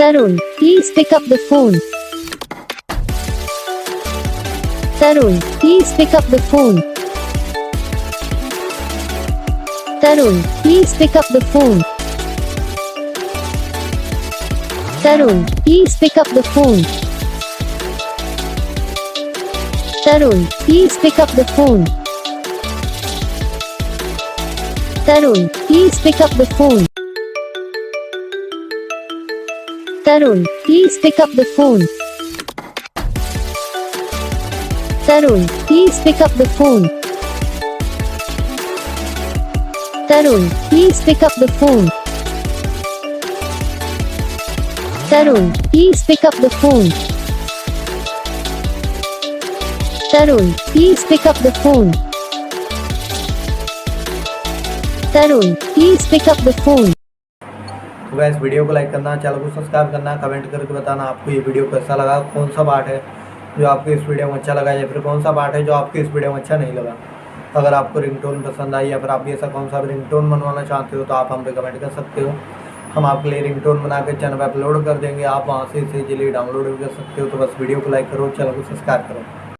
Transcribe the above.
Tarun, please pick up the phone. Tarun, please pick up the phone. Tarun, please pick up the phone. Tarun, please pick up the phone. Tarun, please pick up the phone. Tarun, please pick up the phone. Tarun, please pick up the phone. Tarun, please pick up the phone. Tarun, please pick up the phone. Tarun, please pick up the phone. Tarun, please pick up the phone. Tarun, please pick up the phone. तो guys video को like करना, channel को subscribe करना, comment करके बताना आपको ये video कैसा लगा, कौन सा पार्ट है जो आपको इस वीडियो में अच्छा लगा या फिर कौन सा पार्ट है जो आपको इस वीडियो में अच्छा नहीं लगा। अगर आपको रिंगटोन पसंद आई या फिर आप ऐसा कौन सा भी रिंगटोन बनवाना चाहते हो तो आप हम पे कमेंट कर सकते हो। हम आपके लिए रिंगटोन बना के चैनल पर अपलोड कर देंगे, आप वहाँ से इसे इजीली डाउनलोड भी कर सकते हो। तो बस वीडियो को लाइक करो, चैनल को सब्सक्राइब करो।